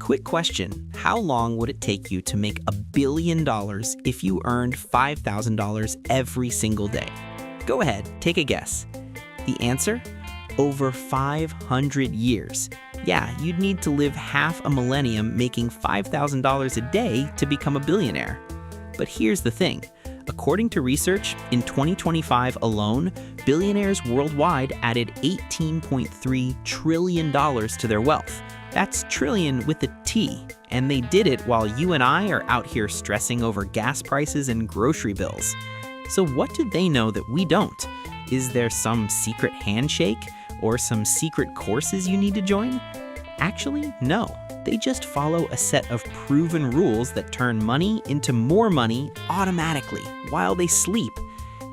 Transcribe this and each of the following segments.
Quick question, how long would it take you to make $1 billion if you earned $5,000 every single day? Go ahead, take a guess. The answer? Over 500 years. Yeah, you'd need to live half a millennium making $5,000 a day to become a billionaire. But here's the thing. According to research, in 2025 alone, billionaires worldwide added $18.3 trillion to their wealth. That's trillion with a T, and they did it while you and I are out here stressing over gas prices and grocery bills. So what do they know that we don't? Is there some secret handshake or some secret courses you need to join? Actually, no. They just follow a set of proven rules that turn money into more money automatically while they sleep.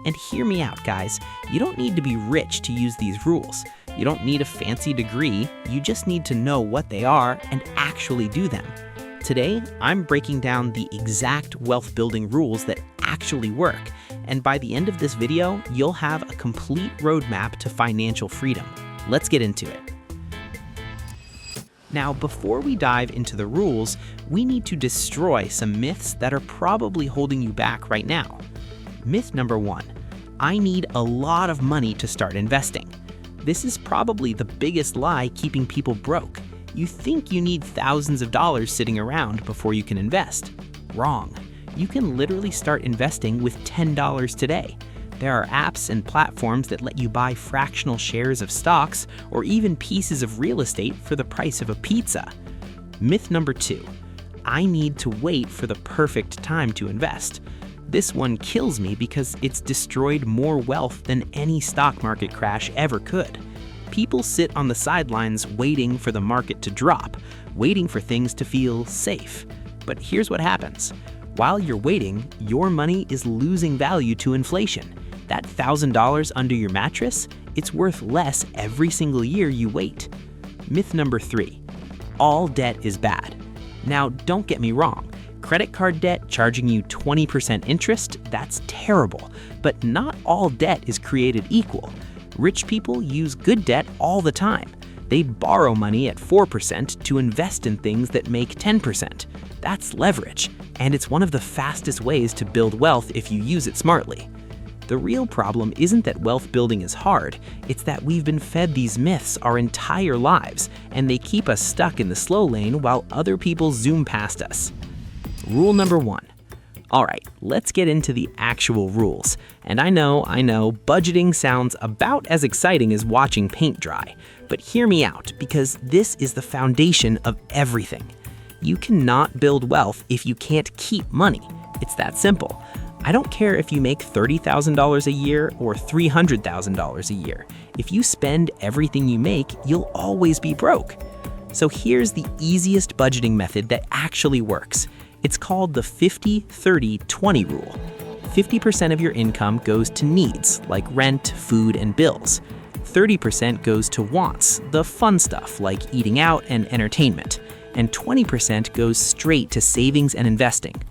And hear me out, guys. You don't need to be rich to use these rules. You don't need a fancy degree. You just need to know what they are and actually do them. Today, I'm breaking down the exact wealth building rules that actually work. And by the end of this video, you'll have a complete roadmap to financial freedom. Let's get into it. Now, before we dive into the rules, we need to destroy some myths that are probably holding you back right now. Myth number 1, I need a lot of money to start investing. This is probably the biggest lie keeping people broke. You think you need thousands of dollars sitting around before you can invest. Wrong. You can literally start investing with $10 today. There are apps and platforms that let you buy fractional shares of stocks or even pieces of real estate for the price of a pizza. Myth number 2, I need to wait for the perfect time to invest. This one kills me because it's destroyed more wealth than any stock market crash ever could. People sit on the sidelines waiting for the market to drop, waiting for things to feel safe. But here's what happens. While you're waiting, your money is losing value to inflation. That $1,000 under your mattress, it's worth less every single year you wait. Myth number 3, all debt is bad. Now, don't get me wrong. Credit card debt charging you 20% interest, that's terrible. But not all debt is created equal. Rich people use good debt all the time. They borrow money at 4% to invest in things that make 10%. That's leverage, and it's one of the fastest ways to build wealth if you use it smartly. The real problem isn't that wealth building is hard, it's that we've been fed these myths our entire lives, and they keep us stuck in the slow lane while other people zoom past us. Rule number 1. All right, let's get into the actual rules. And I know, budgeting sounds about as exciting as watching paint dry. But hear me out, because this is the foundation of everything. You cannot build wealth if you can't keep money. It's that simple. I don't care if you make $30,000 a year or $300,000 a year. If you spend everything you make, you'll always be broke. So here's the easiest budgeting method that actually works. It's called the 50-30-20 rule. 50% of your income goes to needs, like rent, food, and bills. 30% goes to wants, the fun stuff like eating out and entertainment. And 20% goes straight to savings and investing.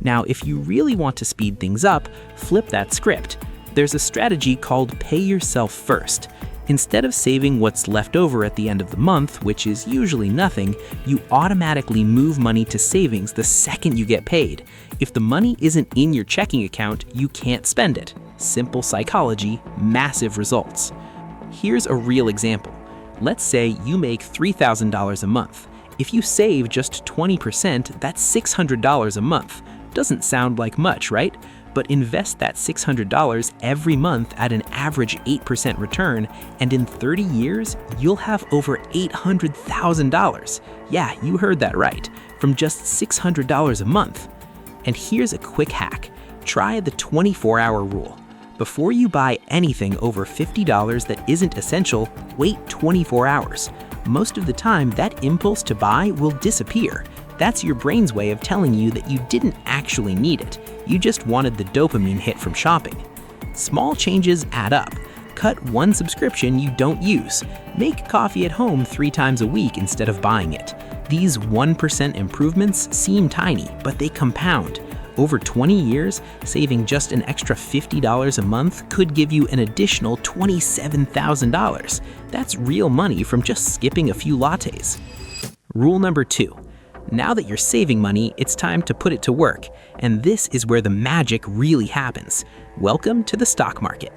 Now, if you really want to speed things up, flip that script. There's a strategy called pay yourself first. Instead of saving what's left over at the end of the month, which is usually nothing, you automatically move money to savings the second you get paid. If the money isn't in your checking account, you can't spend it. Simple psychology, massive results. Here's a real example. Let's say you make $3,000 a month. If you save just 20%, that's $600 a month. Doesn't sound like much, right? But invest that $600 every month at an average 8% return, and in 30 years, you'll have over $800,000. Yeah, you heard that right, from just $600 a month. And here's a quick hack. Try the 24-hour rule. Before you buy anything over $50 that isn't essential, wait 24 hours. Most of the time, that impulse to buy will disappear. That's your brain's way of telling you that you didn't actually need it. You just wanted the dopamine hit from shopping. Small changes add up. Cut one subscription you don't use. Make coffee at home 3 times a week instead of buying it. These 1% improvements seem tiny, but they compound. Over 20 years, saving just an extra $50 a month could give you an additional $27,000. That's real money from just skipping a few lattes. Rule number 2. Now that you're saving money, it's time to put it to work, and this is where the magic really happens. Welcome to the stock market.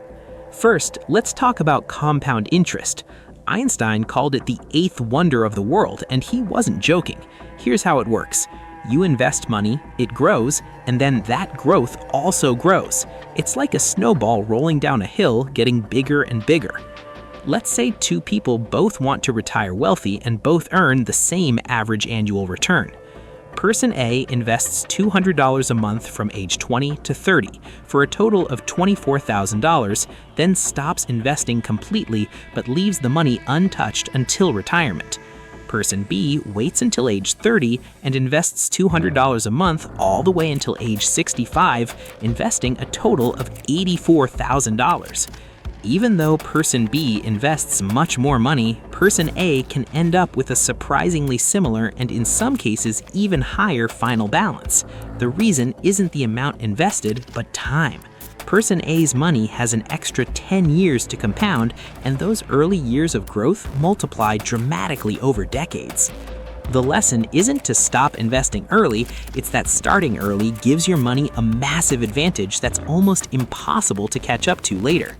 First, let's talk about compound interest. Einstein called it the eighth wonder of the world, and he wasn't joking. Here's how it works. You invest money, it grows, and then that growth also grows. It's like a snowball rolling down a hill, getting bigger and bigger. Let's say two people both want to retire wealthy and both earn the same average annual return. Person A invests $200 a month from age 20 to 30 for a total of $24,000, then stops investing completely but leaves the money untouched until retirement. Person B waits until age 30 and invests $200 a month all the way until age 65, investing a total of $84,000. Even though Person B invests much more money, Person A can end up with a surprisingly similar and in some cases even higher final balance. The reason isn't the amount invested, but time. Person A's money has an extra 10 years to compound, and those early years of growth multiply dramatically over decades. The lesson isn't to stop investing early, it's that starting early gives your money a massive advantage that's almost impossible to catch up to later.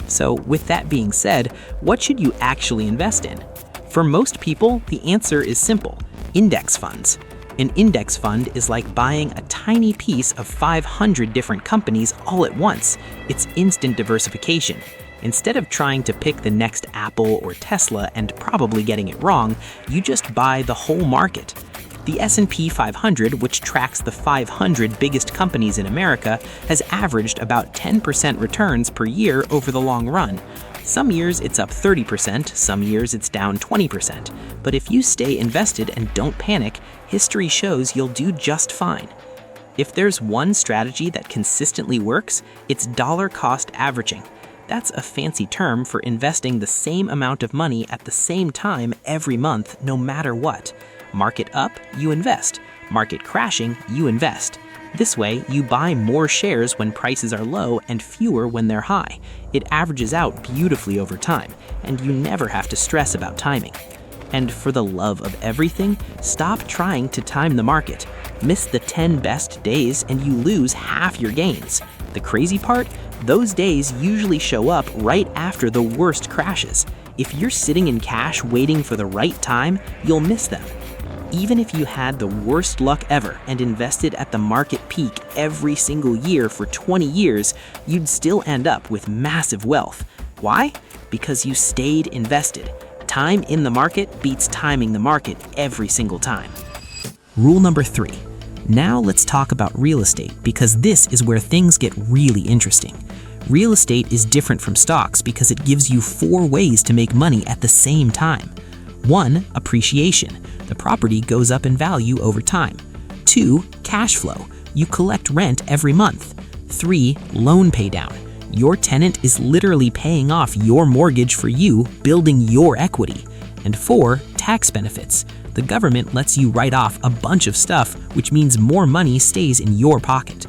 So with that being said, what should you actually invest in? For most people, the answer is simple: index funds. An index fund is like buying a tiny piece of 500 different companies all at once. It's instant diversification. Instead of trying to pick the next Apple or Tesla and probably getting it wrong, you just buy the whole market. The S&P 500, which tracks the 500 biggest companies in America, has averaged about 10% returns per year over the long run. Some years it's up 30%, some years it's down 20%. But if you stay invested and don't panic, history shows you'll do just fine. If there's one strategy that consistently works, it's dollar cost averaging. That's a fancy term for investing the same amount of money at the same time every month, no matter what. Market up, you invest. Market crashing, you invest. This way, you buy more shares when prices are low and fewer when they're high. It averages out beautifully over time, and you never have to stress about timing. And for the love of everything, stop trying to time the market. Miss the 10 best days and you lose half your gains. The crazy part? Those days usually show up right after the worst crashes. If you're sitting in cash waiting for the right time, you'll miss them. Even if you had the worst luck ever and invested at the market peak every single year for 20 years, you'd still end up with massive wealth. Why? Because you stayed invested. Time in the market beats timing the market every single time. Rule number 3. Now let's talk about real estate, because this is where things get really interesting. Real estate is different from stocks because it gives you 4 ways to make money at the same time. 1. Appreciation. The property goes up in value over time. 2. Cash flow. You collect rent every month. 3. Loan paydown. Your tenant is literally paying off your mortgage for you, building your equity. And 4. Tax benefits. The government lets you write off a bunch of stuff, which means more money stays in your pocket.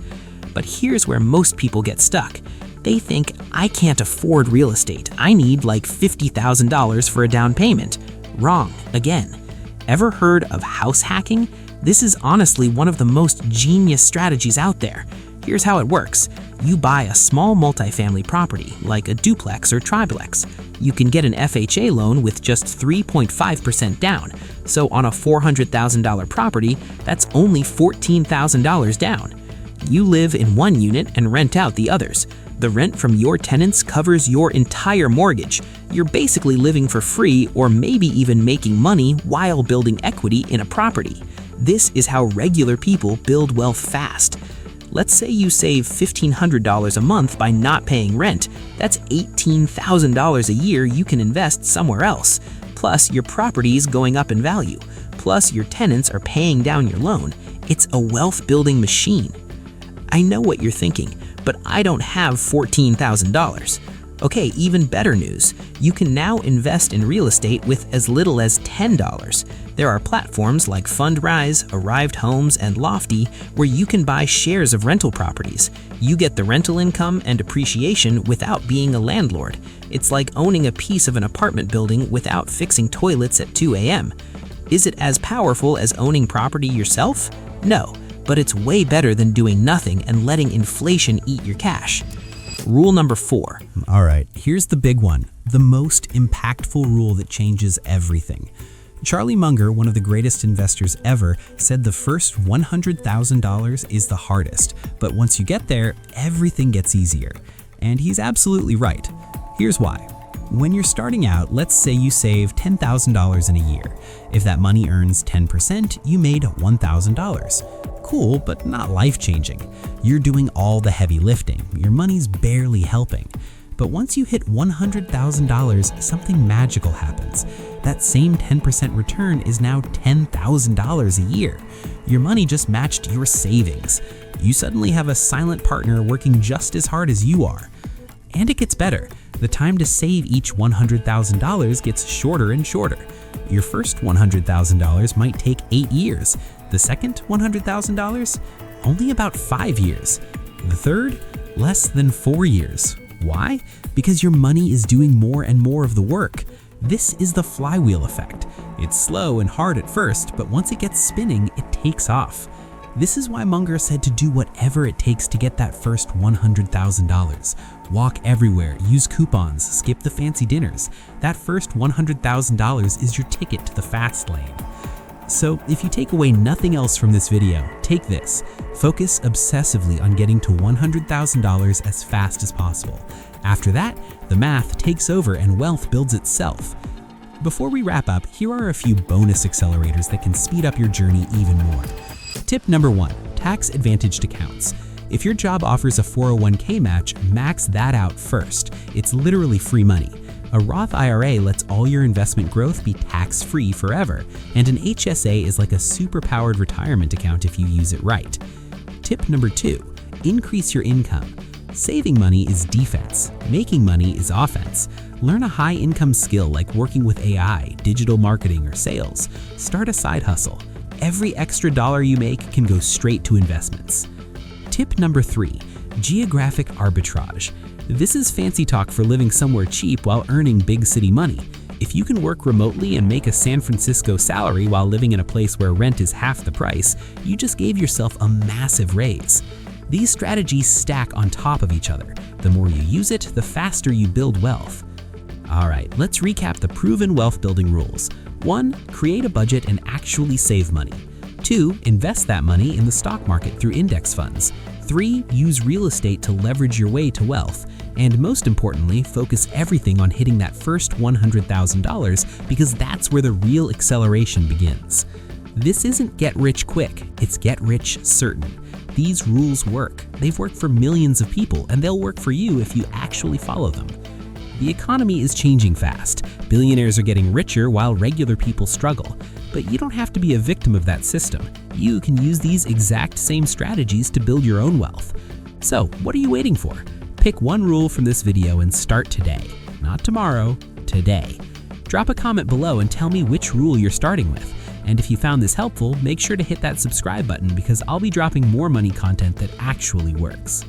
But here's where most people get stuck. They think, I can't afford real estate. I need like $50,000 for a down payment. Wrong, again. Ever heard of house hacking? This is honestly one of the most genius strategies out there. Here's how it works. You buy a small multifamily property, like a duplex or triplex. You can get an FHA loan with just 3.5% down. So on a $400,000 property, that's only $14,000 down. You live in one unit and rent out the others. The rent from your tenants covers your entire mortgage. You're basically living for free or maybe even making money while building equity in a property. This is how regular people build wealth fast. Let's say you save $1,500 a month by not paying rent. That's $18,000 a year you can invest somewhere else. Plus, your property is going up in value. Plus, your tenants are paying down your loan. It's a wealth-building machine. I know what you're thinking, but I don't have $14,000. Okay, even better news. You can now invest in real estate with as little as $10. There are platforms like Fundrise, Arrived Homes, and Lofty where you can buy shares of rental properties. You get the rental income and appreciation without being a landlord. It's like owning a piece of an apartment building without fixing toilets at 2 a.m. Is it as powerful as owning property yourself? No, but it's way better than doing nothing and letting inflation eat your cash. Rule number 4. All right, here's the big one, the most impactful rule that changes everything. Charlie Munger, one of the greatest investors ever, said the first $100,000 is the hardest, but once you get there, everything gets easier. And he's absolutely right. Here's why. When you're starting out, let's say you save $10,000 in a year. If that money earns 10%, you made $1,000. Cool, but not life-changing. You're doing all the heavy lifting. Your money's barely helping. But once you hit $100,000, something magical happens. That same 10% return is now $10,000 a year. Your money just matched your savings. You suddenly have a silent partner working just as hard as you are. And it gets better. The time to save each $100,000 gets shorter and shorter. Your first $100,000 might take 8 years. The second $100,000? Only about 5 years. The third? Less than 4 years. Why? Because your money is doing more and more of the work. This is the flywheel effect. It's slow and hard at first, but once it gets spinning, it takes off. This is why Munger said to do whatever it takes to get that first $100,000. Walk everywhere, use coupons, skip the fancy dinners. That first $100,000 is your ticket to the fast lane. So if you take away nothing else from this video, take this. Focus obsessively on getting to $100,000 as fast as possible. After that, the math takes over and wealth builds itself. Before we wrap up, here are a few bonus accelerators that can speed up your journey even more. Tip number 1, tax-advantaged accounts. If your job offers a 401k match, max that out first. It's literally free money. A Roth IRA lets all your investment growth be tax-free forever, and an HSA is like a super-powered retirement account if you use it right. Tip number 2, increase your income. Saving money is defense. Making money is offense. Learn a high-income skill like working with AI, digital marketing, or sales. Start a side hustle. Every extra dollar you make can go straight to investments. Tip number 3, geographic arbitrage. This is fancy talk for living somewhere cheap while earning big city money. If you can work remotely and make a San Francisco salary while living in a place where rent is half the price, you just gave yourself a massive raise. These strategies stack on top of each other. The more you use it, the faster you build wealth. All right, let's recap the proven wealth building rules. 1, create a budget and actually save money. 2, invest that money in the stock market through index funds. 3, use real estate to leverage your way to wealth. And most importantly, focus everything on hitting that first $100,000 because that's where the real acceleration begins. This isn't get rich quick, it's get rich certain. These rules work. They've worked for millions of people, and they'll work for you if you actually follow them. The economy is changing fast. Billionaires are getting richer while regular people struggle. But you don't have to be a victim of that system. You can use these exact same strategies to build your own wealth. So, what are you waiting for? Pick one rule from this video and start today. Not tomorrow, today. Drop a comment below and tell me which rule you're starting with. And if you found this helpful, make sure to hit that subscribe button because I'll be dropping more money content that actually works.